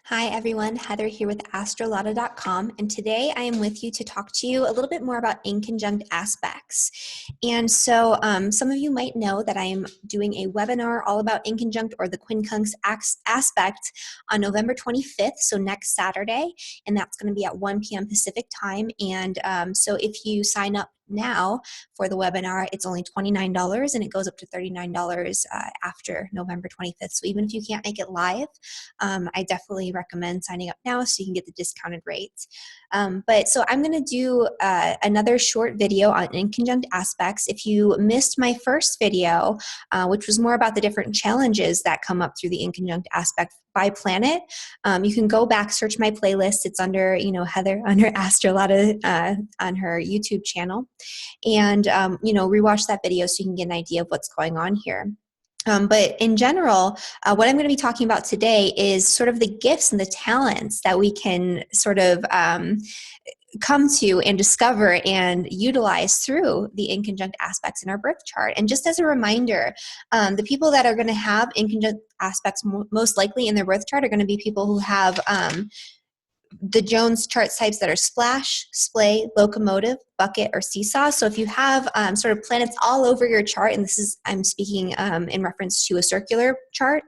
Hi everyone, Heather here with astrolotta.com, and today I am with you to talk to you a little bit more about inconjunct aspects. And so some of you might know that I am doing a webinar all about inconjunct or the quincunx aspect on November 25th, so next Saturday, and that's going to be at 1 p.m. Pacific time. And so if you sign up now for the webinar, it's only $29 and it goes up to $39 after November 25th. So even if you can't make it live, I definitely recommend signing up now so you can get the discounted rates. But so I'm going to do another short video on inconjunct aspects. If you missed my first video, which was more about the different challenges that come up through the inconjunct aspect by planet, you can go back, search my playlist. It's under, Heather, under Astrolotta on her YouTube channel, and, rewatch that video so you can get an idea of what's going on here. But in general, what I'm going to be talking about today is sort of the gifts and the talents that we can sort of come to and discover and utilize through the inconjunct aspects in our birth chart. And just as a reminder, the people that are going to have inconjunct aspects most likely in their birth chart are going to be people who have the Jones chart types that are splash, splay, locomotive, bucket, or seesaw. So if you have sort of planets all over your chart, and this is, I'm speaking in reference to a circular chart,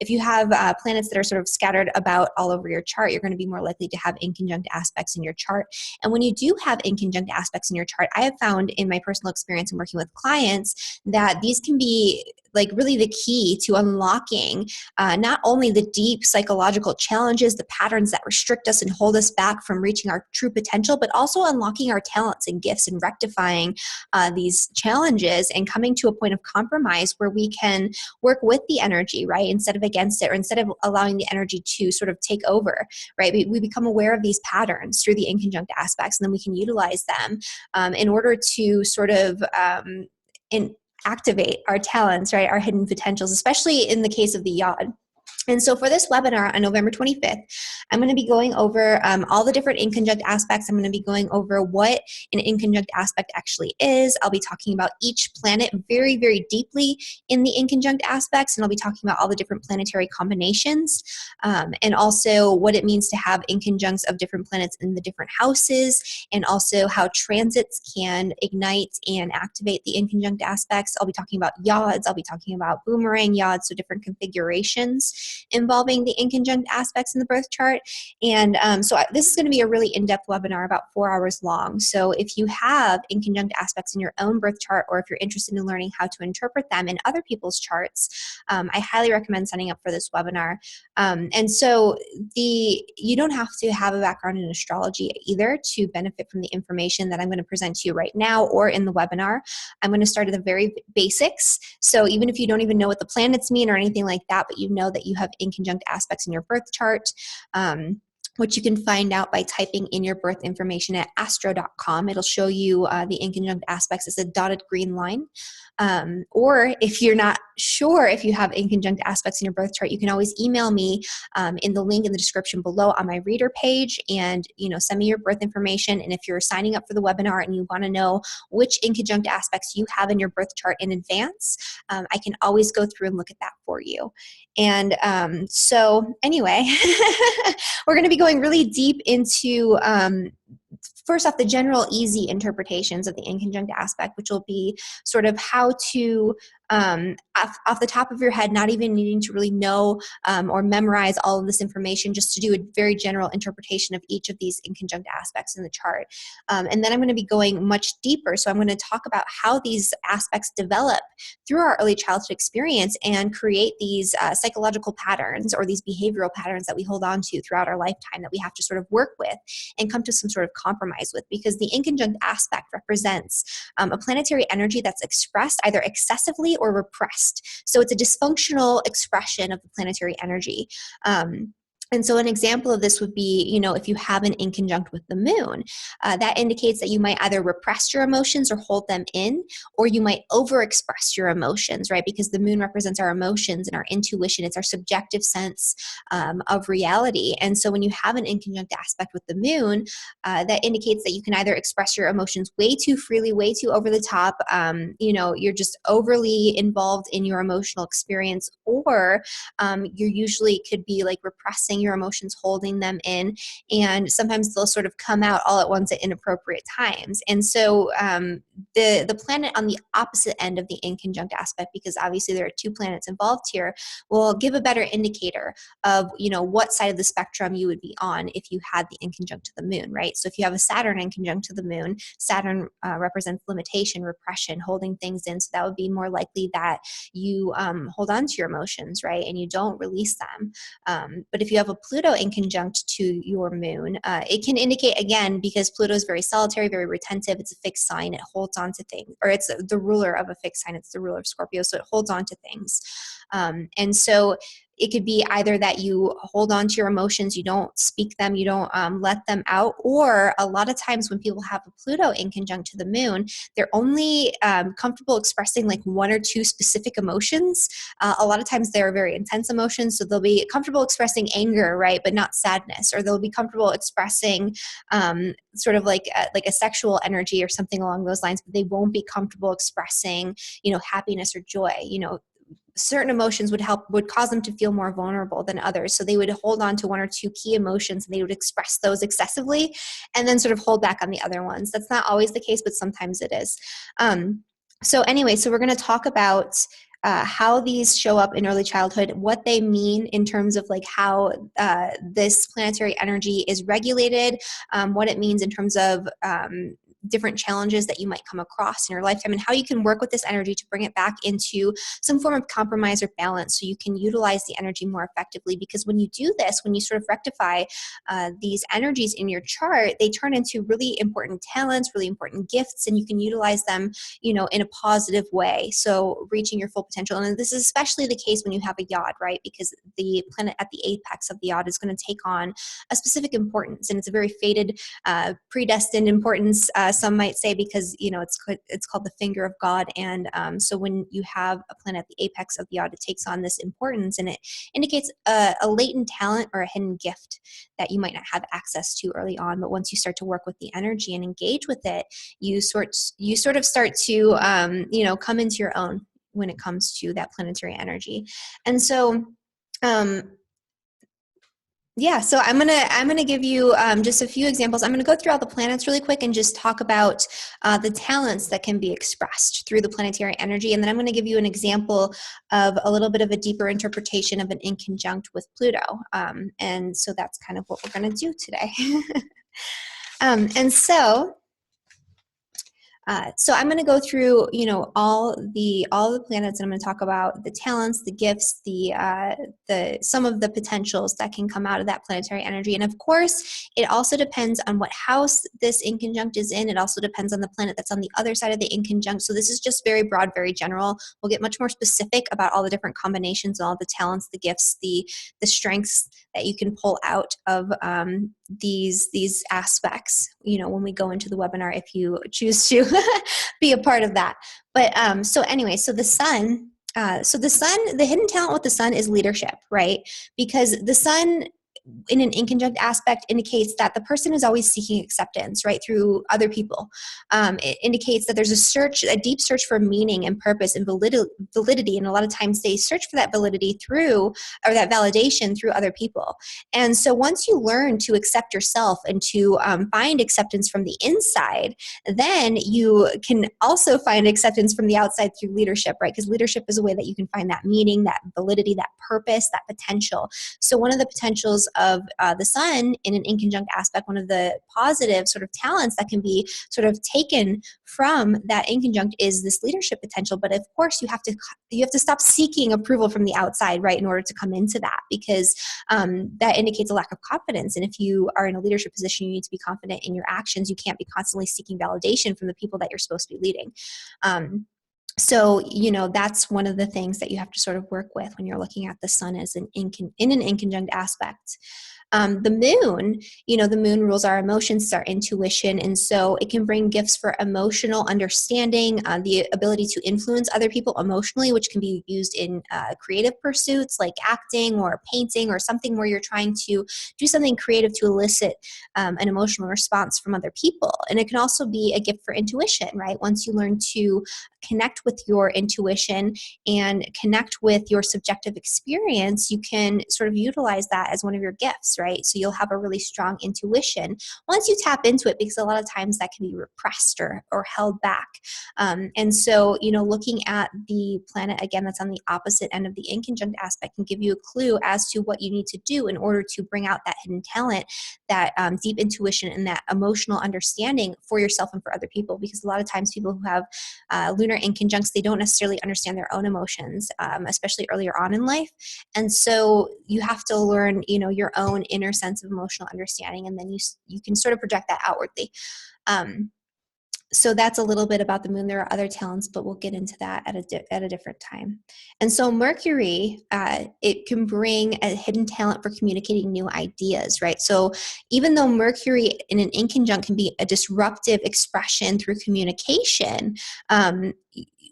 if you have planets that are sort of scattered about all over your chart, you're going to be more likely to have inconjunct aspects in your chart. And when you do have inconjunct aspects in your chart, I have found in my personal experience in working with clients that these can be like really the key to unlocking not only the deep psychological challenges, the patterns that restrict us and hold us back from reaching our true potential, but also unlocking our talents and gifts and rectifying these challenges and coming to a point of compromise where we can work with the energy, right, instead of against it, or instead of allowing the energy to sort of take over, right? We become aware of these patterns through the inconjunct aspects, and then we can utilize them in order to sort of activate our talents, right, our hidden potentials, especially in the case of the yod. And so for this webinar on November 25th, I'm going to be going over all the different inconjunct aspects. I'm going to be going over what an inconjunct aspect actually is. I'll be talking about each planet very, very deeply in the inconjunct aspects, and I'll be talking about all the different planetary combinations, and also what it means to have inconjuncts of different planets in the different houses, and also how transits can ignite and activate the inconjunct aspects. I'll be talking about yods. I'll be talking about boomerang yods, so different configurations involving the inconjunct aspects in the birth chart. And this is going to be a really in-depth webinar, about 4 hours long. So if you have inconjunct aspects in your own birth chart, or if you're interested in learning how to interpret them in other people's charts, I highly recommend signing up for this webinar. And so you don't have to have a background in astrology either to benefit from the information that I'm going to present to you right now or in the webinar. I'm going to start at the very basics. So even if you don't even know what the planets mean or anything like that, but you know that you have inconjunct aspects in your birth chart, which you can find out by typing in your birth information at astro.com. It'll show you the inconjunct aspects as a dotted green line. Or if you're not sure if you have inconjunct aspects in your birth chart, you can always email me in the link in the description below on my reader page, and send me your birth information. And if you're signing up for the webinar and you want to know which inconjunct aspects you have in your birth chart in advance, I can always go through and look at that for you. And so anyway, we're going to be going really deep into first off, the general easy interpretations of the inconjunct aspect, which will be sort of how to, off the top of your head, not even needing to really know or memorize all of this information, just to do a very general interpretation of each of these inconjunct aspects in the chart. And then I'm going to be going much deeper. So I'm going to talk about how these aspects develop through our early childhood experience and create these psychological patterns or these behavioral patterns that we hold on to throughout our lifetime that we have to sort of work with and come to some sort of compromise with, because the inconjunct aspect represents a planetary energy that's expressed either excessively or repressed. So it's a dysfunctional expression of the planetary energy. And so an example of this would be, if you have an inconjunct with the moon, that indicates that you might either repress your emotions or hold them in, or you might overexpress your emotions, right? Because the moon represents our emotions and our intuition. It's our subjective sense of reality. And so when you have an inconjunct aspect with the moon, that indicates that you can either express your emotions way too freely, way too over the top, you're just overly involved in your emotional experience, or you usually could be like repressing your emotions, holding them in, and sometimes they'll sort of come out all at once at inappropriate times. And so the planet on the opposite end of the inconjunct aspect, because obviously there are two planets involved here, will give a better indicator of, you know, what side of the spectrum you would be on if you had the inconjunct to the moon, right? So if you have a Saturn inconjunct to the moon, Saturn represents limitation, repression, holding things in. So that would be more likely that you hold on to your emotions, right? And you don't release them. But if you have a Pluto inconjunct to your moon, it can indicate, again, because Pluto is very solitary, very retentive, it's a fixed sign, it holds on to things, or it's the ruler of a fixed sign, it's the ruler of Scorpio, so it holds on to things. And so it could be either that you hold on to your emotions, you don't speak them, you don't let them out, or a lot of times when people have a Pluto inconjunct to the moon, they're only comfortable expressing like one or two specific emotions. A lot of times they're very intense emotions, so they'll be comfortable expressing anger, right, but not sadness, or they'll be comfortable expressing sort of like a sexual energy or something along those lines, but they won't be comfortable expressing, you know, happiness or joy. You know, certain emotions would cause them to feel more vulnerable than others. So they would hold on to one or two key emotions and they would express those excessively and then sort of hold back on the other ones. That's not always the case, but sometimes it is. So anyway, so we're going to talk about how these show up in early childhood, what they mean in terms of like how this planetary energy is regulated, what it means in terms of different challenges that you might come across in your lifetime, and how you can work with this energy to bring it back into some form of compromise or balance so you can utilize the energy more effectively. Because when you do this, when you sort of rectify these energies in your chart, they turn into really important talents, really important gifts, and you can utilize them, you know, in a positive way. So reaching your full potential. And this is especially the case when you have a yod, right? Because the planet at the apex of the yod is going to take on a specific importance, and it's a very fated, predestined importance, some might say, because, you know, it's called the finger of God. And so when you have a planet at the apex of the yod, it takes on this importance, and it indicates a latent talent or a hidden gift that you might not have access to early on. But once you start to work with the energy and engage with it, you sort of start to you know, come into your own when it comes to that planetary energy. And so yeah, so I'm gonna give you just a few examples. I'm gonna go through all the planets really quick and just talk about the talents that can be expressed through the planetary energy, and then I'm gonna give you an example of a little bit of a deeper interpretation of an inconjunct with Pluto. And so that's kind of what we're gonna do today. And so I'm going to go through, you know, all the planets, and I'm going to talk about the talents, the gifts, the some of the potentials that can come out of that planetary energy. And of course, it also depends on what house this inconjunct is in. It also depends on the planet that's on the other side of the inconjunct. So this is just very broad, very general. We'll get much more specific about all the different combinations, all the talents, the gifts, the strengths that you can pull out of these aspects, you know, when we go into the webinar, if you choose to be a part of that. But so anyway, so the sun, the hidden talent with the sun is leadership, right? Because the sun in an inconjunct aspect indicates that the person is always seeking acceptance, right, through other people. It indicates that there's a deep search for meaning and purpose and validity, and a lot of times they search for that validity through, or that validation through other people. And so once you learn to accept yourself and to find acceptance from the inside, then you can also find acceptance from the outside through leadership, right? Because leadership is a way that you can find that meaning, that validity, that purpose, that potential. So one of the potentials of the sun in an inconjunct aspect, one of the positive sort of talents that can be sort of taken from that inconjunct is this leadership potential. But of course, you have to stop seeking approval from the outside, right, in order to come into that, because that indicates a lack of confidence. And if you are in a leadership position, you need to be confident in your actions. You can't be constantly seeking validation from the people that you're supposed to be leading. So, you know, that's one of the things that you have to sort of work with when you're looking at the sun as in an inconjunct aspect. The moon, the moon rules our emotions, our intuition, and so it can bring gifts for emotional understanding, the ability to influence other people emotionally, which can be used in creative pursuits like acting or painting or something where you're trying to do something creative to elicit an emotional response from other people. And it can also be a gift for intuition, right? Once you learn to connect with your intuition and connect with your subjective experience, you can sort of utilize that as one of your gifts, right? So you'll have a really strong intuition once you tap into it, because a lot of times that can be repressed or held back. And so, looking at the planet, again, that's on the opposite end of the inconjunct aspect can give you a clue as to what you need to do in order to bring out that hidden talent, that deep intuition, and that emotional understanding for yourself and for other people. Because a lot of times people who have lunar inconjuncts, they don't necessarily understand their own emotions, especially earlier on in life. And so you have to learn, your own inner sense of emotional understanding, and then you can sort of project that outwardly. So that's a little bit about the moon. There are other talents, but we'll get into that at a different time. And so Mercury, it can bring a hidden talent for communicating new ideas, right? So even though Mercury in an inconjunct can be a disruptive expression through communication,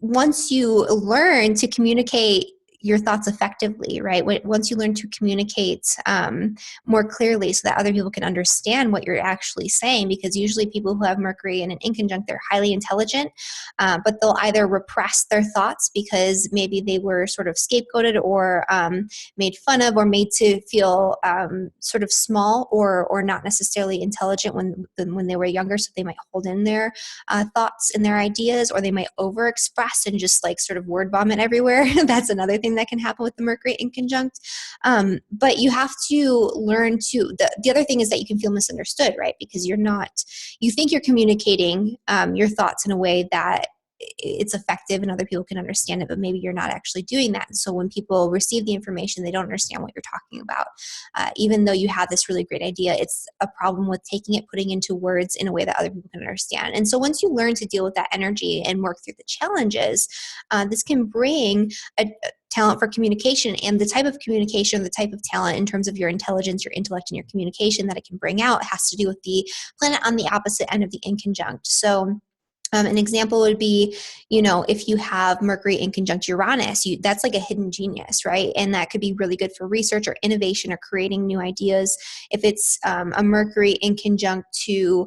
once you learn to communicate your thoughts effectively, right? Once you learn to communicate more clearly so that other people can understand what you're actually saying, because usually people who have Mercury in an inconjunct, they're highly intelligent, but they'll either repress their thoughts because maybe they were sort of scapegoated or made fun of or made to feel sort of small or not necessarily intelligent when they were younger, so they might hold in their thoughts and their ideas, or they might overexpress and just like sort of word vomit everywhere. That's another thing that can happen with the Mercury inconjunct. But you have to learn to, the other thing is that you can feel misunderstood, right? Because you think you're communicating your thoughts in a way that it's effective and other people can understand it, but maybe you're not actually doing that. And so when people receive the information, they don't understand what you're talking about. Even though you have this really great idea, it's a problem with taking it, putting into words in a way that other people can understand. And so once you learn to deal with that energy and work through the challenges, this can bring a talent for communication, and the type of communication, the type of talent in terms of your intelligence, your intellect, and your communication that it can bring out has to do with the planet on the opposite end of the inconjunct. So an example would be, if you have Mercury inconjunct Uranus, that's like a hidden genius, right? And that could be really good for research or innovation or creating new ideas. If it's a Mercury inconjunct to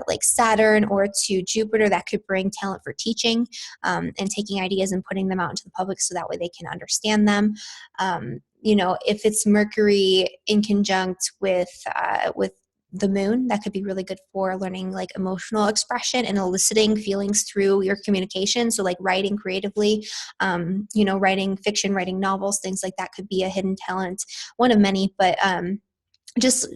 like Saturn or to Jupiter, that could bring talent for teaching and taking ideas and putting them out into the public so that way they can understand them. If it's Mercury inconjunct with the moon, that could be really good for learning like emotional expression and eliciting feelings through your communication. So like writing creatively, writing fiction, writing novels, things like that could be a hidden talent, one of many, but just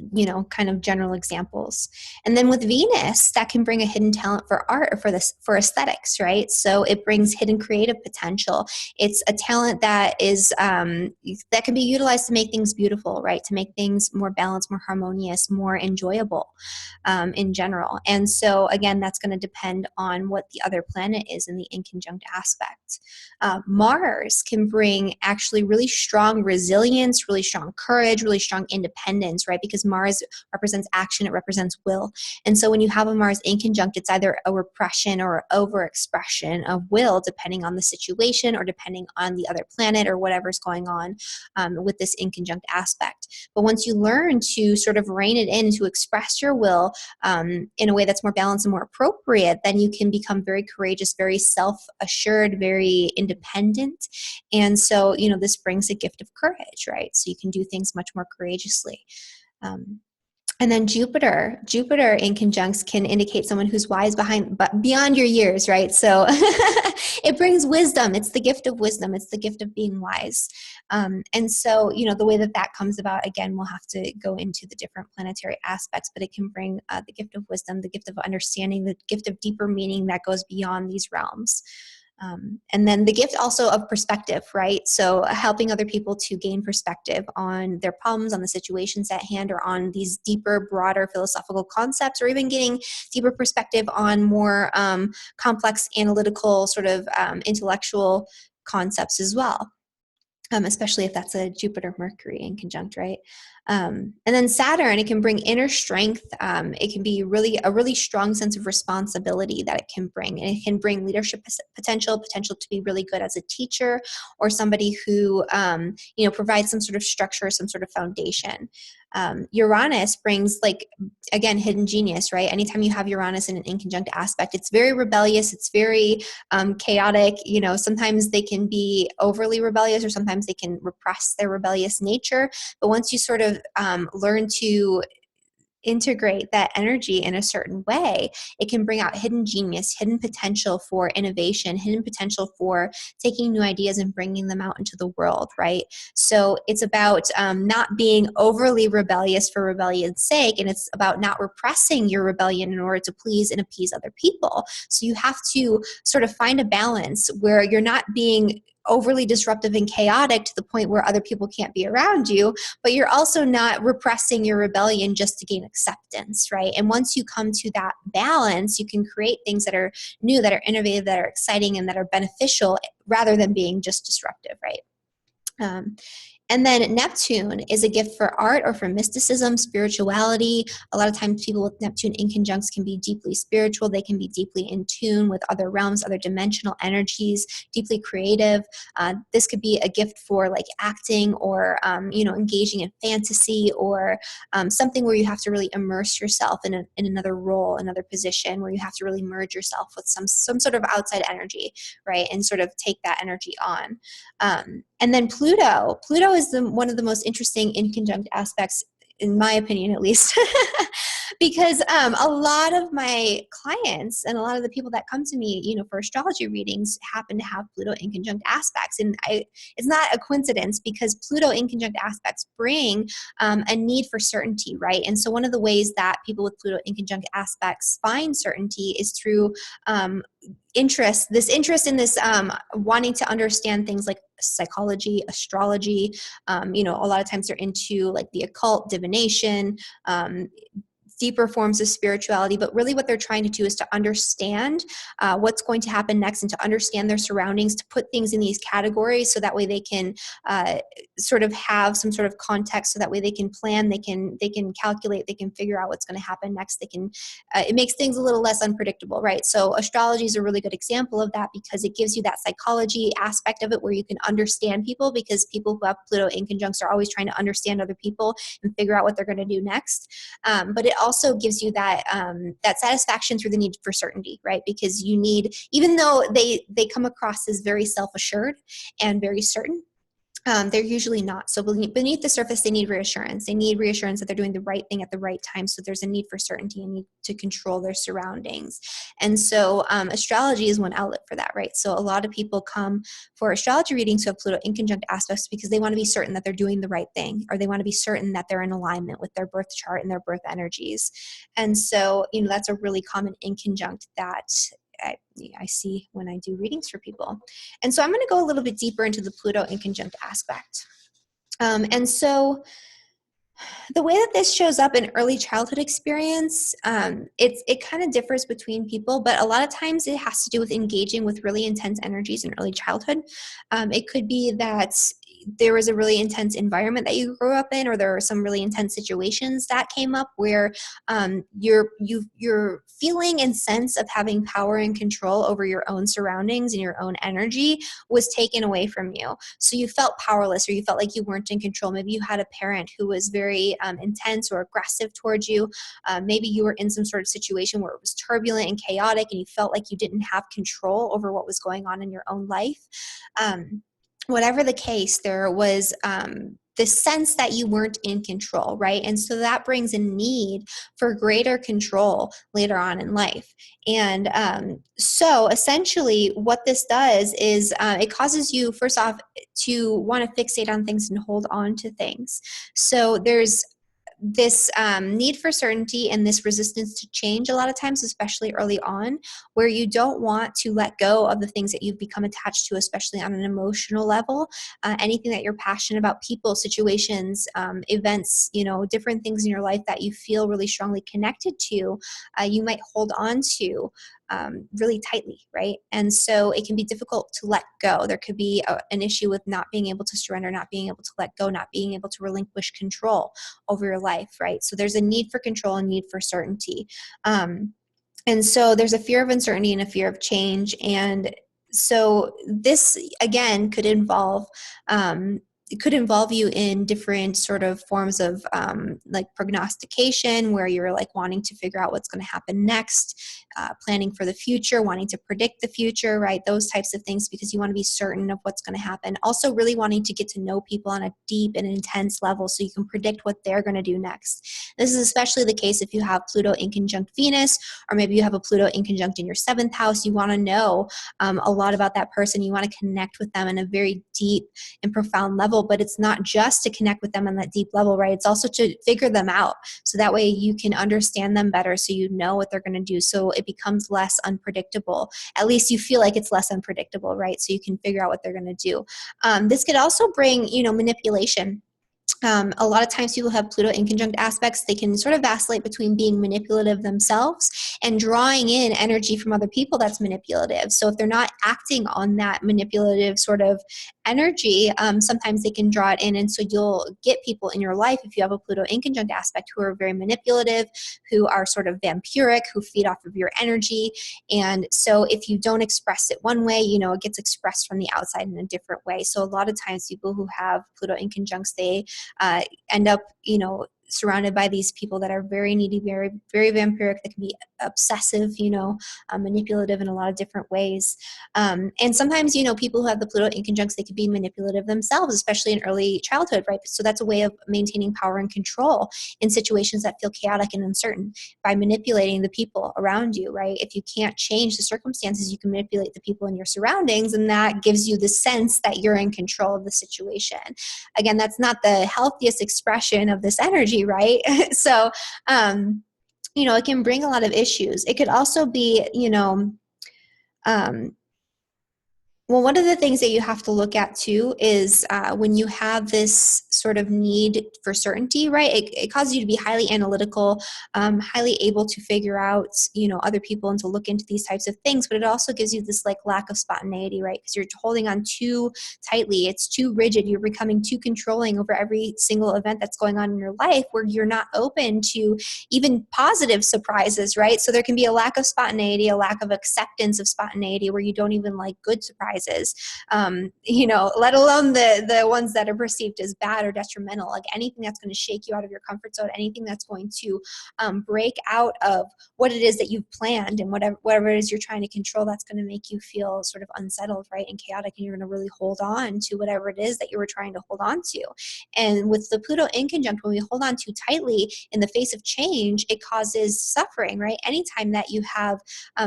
kind of general examples. And then with Venus, that can bring a hidden talent for art or for aesthetics, right? So it brings hidden creative potential. It's a talent that is that can be utilized to make things beautiful, right? To make things more balanced, more harmonious, more enjoyable in general. And so again, that's going to depend on what the other planet is in the inconjunct aspect. Mars can bring actually really strong resilience, really strong courage, really strong independence, right? Because Mars represents action, it represents will. And so when you have a Mars inconjunct, it's either a repression or overexpression of will, depending on the situation or depending on the other planet or whatever's going on with this inconjunct aspect. But once you learn to sort of rein it in, to express your will in a way that's more balanced and more appropriate, then you can become very courageous, very self-assured, very independent. And so, this brings a gift of courage, right? So you can do things much more courageously. And then Jupiter in conjuncts can indicate someone who's wise but beyond your years, right? So it brings wisdom. It's the gift of wisdom. It's the gift of being wise. And so, the way that comes about, again, we'll have to go into the different planetary aspects, but it can bring the gift of wisdom, the gift of understanding, the gift of deeper meaning that goes beyond these realms. And then the gift also of perspective, right? So helping other people to gain perspective on their problems, on the situations at hand, or on these deeper, broader philosophical concepts, or even getting deeper perspective on more complex analytical sort of intellectual concepts as well. especially if that's a Jupiter Mercury inconjunct, right? And then Saturn, it can bring inner strength. It can be a really strong sense of responsibility that it can bring. And it can bring leadership potential to be really good as a teacher or somebody who, provides some sort of structure, some sort of foundation. Uranus brings, like, again, hidden genius, right? Anytime you have Uranus in an inconjunct aspect, it's very rebellious. It's very chaotic. Sometimes they can be overly rebellious, or sometimes they can repress their rebellious nature. But once you sort of learn to integrate that energy in a certain way, it can bring out hidden genius, hidden potential for innovation, hidden potential for taking new ideas and bringing them out into the world, right? So it's about not being overly rebellious for rebellion's sake, and it's about not repressing your rebellion in order to please and appease other people. So you have to sort of find a balance where you're not being overly disruptive and chaotic to the point where other people can't be around you, but you're also not repressing your rebellion just to gain acceptance, right? And once you come to that balance, you can create things that are new, that are innovative, that are exciting, and that are beneficial rather than being just disruptive, right? And then Neptune is a gift for art or for mysticism, spirituality. A lot of times people with Neptune inconjuncts can be deeply spiritual. They can be deeply in tune with other realms, other dimensional energies, deeply creative. This could be a gift for like acting or, engaging in fantasy, or something where you have to really immerse yourself in another role, another position, where you have to really merge yourself with some sort of outside energy, right? And sort of take that energy on. And then Pluto is one of the most interesting inconjunct aspects, in my opinion, at least, because a lot of my clients and a lot of the people that come to me, for astrology readings happen to have Pluto inconjunct aspects. And it's not a coincidence, because Pluto inconjunct aspects bring a need for certainty, right? And so one of the ways that people with Pluto inconjunct aspects find certainty is through this interest in this wanting to understand things like psychology, astrology. A lot of times they're into like the occult, divination, deeper forms of spirituality, but really what they're trying to do is to understand what's going to happen next, and to understand their surroundings, to put things in these categories so that way they can sort of have some sort of context, so that way they can plan, they can calculate, they can figure out what's going to happen next. It makes things a little less unpredictable, right? So astrology is a really good example of that, because it gives you that psychology aspect of it where you can understand people, because people who have Pluto inconjuncts are always trying to understand other people and figure out what they're going to do next. But it also gives you that satisfaction through the need for certainty, right? Because you need, even though they come across as very self-assured and very certain, they're usually not. So beneath the surface, they need reassurance. They need reassurance that they're doing the right thing at the right time. So there's a need for certainty and need to control their surroundings. And so astrology is one outlet for that, right? So a lot of people come for astrology readings who have Pluto inconjunct aspects because they want to be certain that they're doing the right thing, or they want to be certain that they're in alignment with their birth chart and their birth energies. And so, that's a really common inconjunct that I see when I do readings for people. And so I'm going to go a little bit deeper into the Pluto inconjunct aspect. And so the way that this shows up in early childhood experience, it kind of differs between people, but a lot of times it has to do with engaging with really intense energies in early childhood. It could be that there was a really intense environment that you grew up in, or there are some really intense situations that came up where your feeling and sense of having power and control over your own surroundings and your own energy was taken away from you. So you felt powerless, or you felt like you weren't in control. Maybe you had a parent who was very intense or aggressive towards you. Maybe you were in some sort of situation where it was turbulent and chaotic, and you felt like you didn't have control over what was going on in your own life. Whatever the case, there was the sense that you weren't in control, right? And so that brings a need for greater control later on in life. And so essentially what this does is it causes you, first off, to want to fixate on things and hold on to things. So there's this need for certainty and this resistance to change a lot of times, especially early on, where you don't want to let go of the things that you've become attached to, especially on an emotional level. Anything that you're passionate about, people, situations, events, different things in your life that you feel really strongly connected to, you might hold on to. really tightly, right? And so it can be difficult to let go. There could be an issue with not being able to surrender, not being able to let go, not being able to relinquish control over your life, right? So there's a need for control and need for certainty. And so there's a fear of uncertainty and a fear of change. And so this, again, could involve it could involve you in different sort of forms of like prognostication, where you're like wanting to figure out what's going to happen next, planning for the future, wanting to predict the future, right? Those types of things, because you want to be certain of what's going to happen. Also, really wanting to get to know people on a deep and intense level so you can predict what they're going to do next. This is especially the case if you have Pluto inconjunct Venus, or maybe you have a Pluto inconjunct in your 7th house. You want to know a lot about that person. You want to connect with them in a very deep and profound level. But it's not just to connect with them on that deep level, right? It's also to figure them out. So that way you can understand them better, so you know what they're going to do. So it becomes less unpredictable. At least you feel like it's less unpredictable, right? So you can figure out what they're going to do. This could also bring, manipulation. A lot of times people have Pluto inconjunct aspects. They can sort of vacillate between being manipulative themselves and drawing in energy from other people that's manipulative. So if they're not acting on that manipulative sort of energy, sometimes they can draw it in. And so you'll get people in your life, if you have a Pluto inconjunct aspect, who are very manipulative, who are sort of vampiric, who feed off of your energy. And so if you don't express it one way, it gets expressed from the outside in a different way. So a lot of times people who have Pluto inconjuncts, they end up, surrounded by these people that are very needy, very, very vampiric, that can be obsessive, manipulative in a lot of different ways. And sometimes, people who have the Pluto inconjuncts, they can be manipulative themselves, especially in early childhood, right? So that's a way of maintaining power and control in situations that feel chaotic and uncertain, by manipulating the people around you, right? If you can't change the circumstances, you can manipulate the people in your surroundings, and that gives you the sense that you're in control of the situation. Again, that's not the healthiest expression of this energy, right? So, it can bring a lot of issues. It could also be, one of the things that you have to look at too is when you have this sort of need for certainty, right? It causes you to be highly analytical, highly able to figure out, other people and to look into these types of things. But it also gives you this like lack of spontaneity, right? Because you're holding on too tightly. It's too rigid. You're becoming too controlling over every single event that's going on in your life, where you're not open to even positive surprises, right? So there can be a lack of spontaneity, a lack of acceptance of spontaneity, where you don't even like good surprises, let alone the ones that are perceived as bad or detrimental. Like anything that's going to shake you out of your comfort zone, anything that's going to break out of what it is that you've planned, and whatever it is you're trying to control, that's going to make you feel sort of unsettled, right, and chaotic, and you're going to really hold on to whatever it is that you were trying to hold on to. And with the Pluto inconjunct, when we hold on too tightly in the face of change, it causes suffering, right? Anytime that you have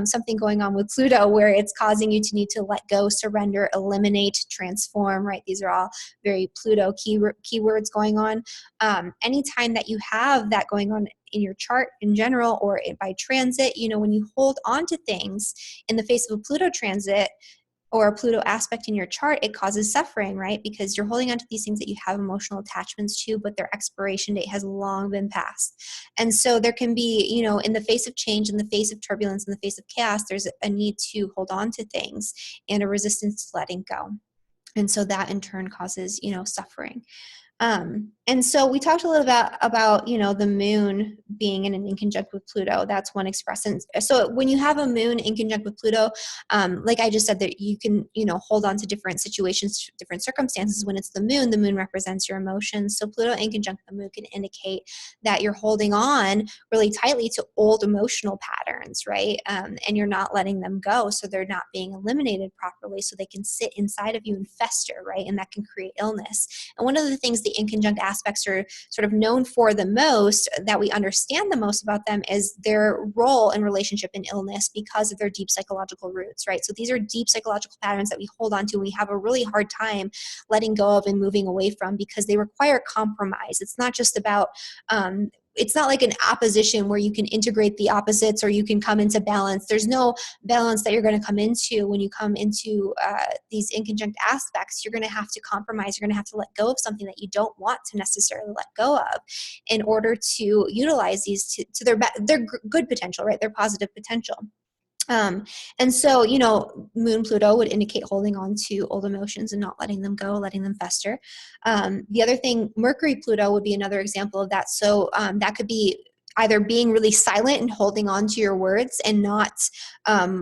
something going on with Pluto where it's causing you to need to let go, surrender, eliminate, transform, right? These are all very Pluto keywords going on. Anytime that you have that going on in your chart in general, or by transit, when you hold on to things in the face of a Pluto transit or a Pluto aspect in your chart, it causes suffering, right? Because you're holding on to these things that you have emotional attachments to, but their expiration date has long been passed. And so there can be, in the face of change, in the face of turbulence, in the face of chaos, there's a need to hold on to things and a resistance to letting go. And so that in turn causes, suffering. And so we talked a little bit about, the moon being in an inconjunct with Pluto. That's one expression. So when you have a moon inconjunct with Pluto, like I just said, that you can, hold on to different situations, different circumstances. When it's the moon represents your emotions. So Pluto inconjunct the moon can indicate that you're holding on really tightly to old emotional patterns, right? And you're not letting them go. So they're not being eliminated properly. So they can sit inside of you and fester, right? And that can create illness. And one of the things the inconjunct aspects are sort of known for the most, that we understand the most about them, is their role in relationship in illness, because of their deep psychological roots, right? So these are deep psychological patterns that we hold on to, and we have a really hard time letting go of and moving away from, because they require compromise. It's not just about it's not like an opposition where you can integrate the opposites or you can come into balance. There's no balance that you're going to come into when you come into these inconjunct aspects. You're going to have to compromise. You're going to have to let go of something that you don't want to necessarily let go of, in order to utilize these to their good potential, right? Their positive potential. And so, you know, Moon Pluto would indicate holding on to old emotions and not letting them go, letting them fester. The other thing, Mercury Pluto would be another example of that. So that could be either being really silent and holding on to your words and not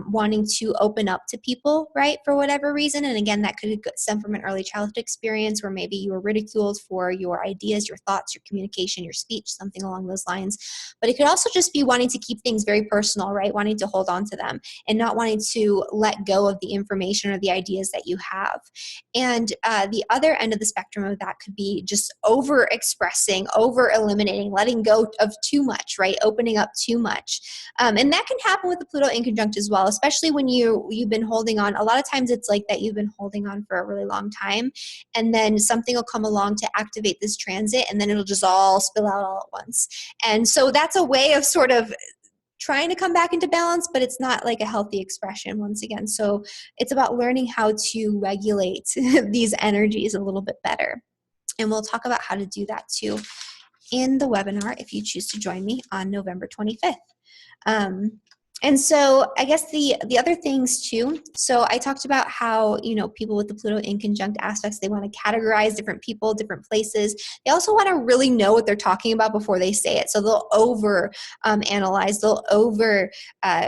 wanting to open up to people, right, for whatever reason. And again, that could stem from an early childhood experience where maybe you were ridiculed for your ideas, your thoughts, your communication, your speech, something along those lines. But it could also just be wanting to keep things very personal, right, wanting to hold on to them and not wanting to let go of the information or the ideas that you have. And the other end of the spectrum of that could be just over expressing, over eliminating, letting go of too much, right? Opening up too much. And that can happen with the Pluto inconjunct as well, especially when you've been holding on. A lot of times it's like that you've been holding on for a really long time, and then something will come along to activate this transit, and then it'll just all spill out all at once. And so that's a way of sort of trying to come back into balance, but it's not like a healthy expression once again. So it's about learning how to regulate these energies a little bit better. And we'll talk about how to do that too in the webinar if you choose to join me on November 25th. And so I guess the other things too, so I talked about how, you know, people with the Pluto inconjunct aspects, they want to categorize different people, different places. They also want to really know what they're talking about before they say it. So they'll over analyze, they'll over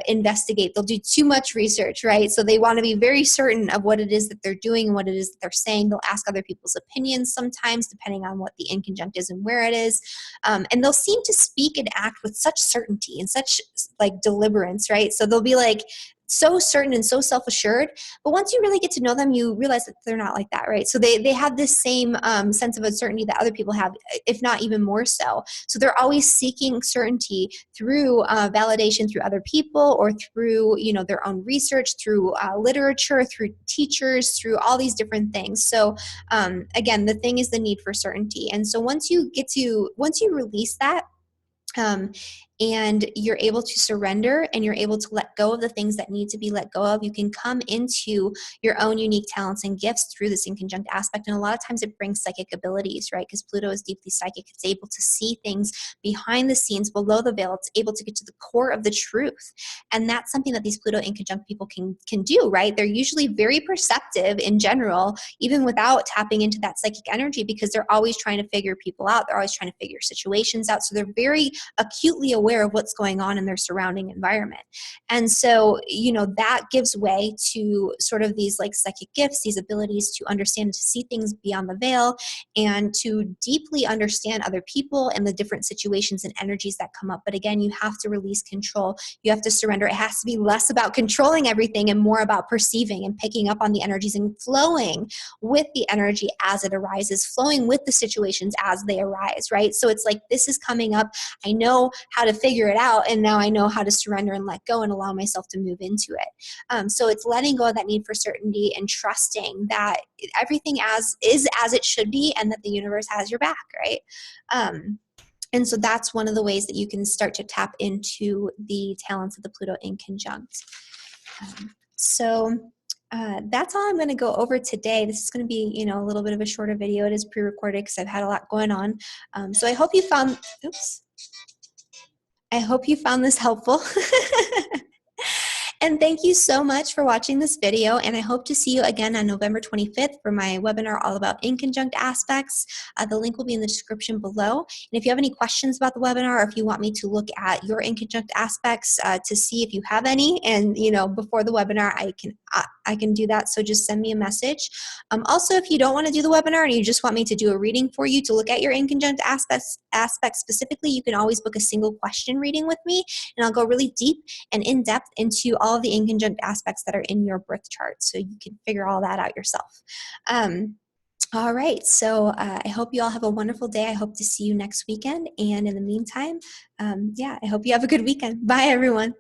investigate, they'll do too much research, right? So they want to be very certain of what it is that they're doing and what it is that they're saying. They'll ask other people's opinions sometimes, depending on what the inconjunct is and where it is. And they'll seem to speak and act with such certainty and such like deliberance, right? So they'll be like so certain and so self-assured, but once you really get to know them, you realize that they're not like that, right? So they have this same sense of uncertainty that other people have, if not even more so. So they're always seeking certainty through validation through other people or through, you know, their own research, through literature, through teachers, through all these different things. So again, the thing is the need for certainty. And so once you release that, and you're able to surrender and you're able to let go of the things that need to be let go of, you can come into your own unique talents and gifts through this inconjunct aspect. And a lot of times it brings psychic abilities, right? Because Pluto is deeply psychic. It's able to see things behind the scenes, below the veil. It's able to get to the core of the truth. And that's something that these Pluto inconjunct people can do, right? They're usually very perceptive in general, even without tapping into that psychic energy, because they're always trying to figure people out. They're always trying to figure situations out. So they're very acutely aware of what's going on in their surrounding environment. And so, you know, that gives way to sort of these like psychic gifts, these abilities to understand and to see things beyond the veil and to deeply understand other people and the different situations and energies that come up. But again, you have to release control. You have to surrender. It has to be less about controlling everything and more about perceiving and picking up on the energies and flowing with the energy as it arises, flowing with the situations as they arise, right? So it's like, this is coming up. I know how to figure it out, and now I know how to surrender and let go and allow myself to move into it. So it's letting go of that need for certainty and trusting that everything is as it should be and that the universe has your back, right? And so that's one of the ways that you can start to tap into the talents of the Pluto inconjunct. That's all I'm going to go over today. This is going to be, you know, a little bit of a shorter video. It is pre-recorded because I've had a lot going on. So I hope you found, I hope you found this helpful. And thank you so much for watching this video, and I hope to see you again on November 25th for my webinar all about inconjunct aspects. The link will be in the description below. And if you have any questions about the webinar, or if you want me to look at your inconjunct aspects to see if you have any, and you know, before the webinar, I can do that. So just send me a message. Also, if you don't want to do the webinar and you just want me to do a reading for you to look at your inconjunct aspects specifically, you can always book a single question reading with me, and I'll go really deep and in depth into all of the inconjunct aspects that are in your birth chart, so you can figure all that out yourself. All right, so I hope you all have a wonderful day. I hope to see you next weekend, and in the meantime, yeah, I hope you have a good weekend. Bye, everyone.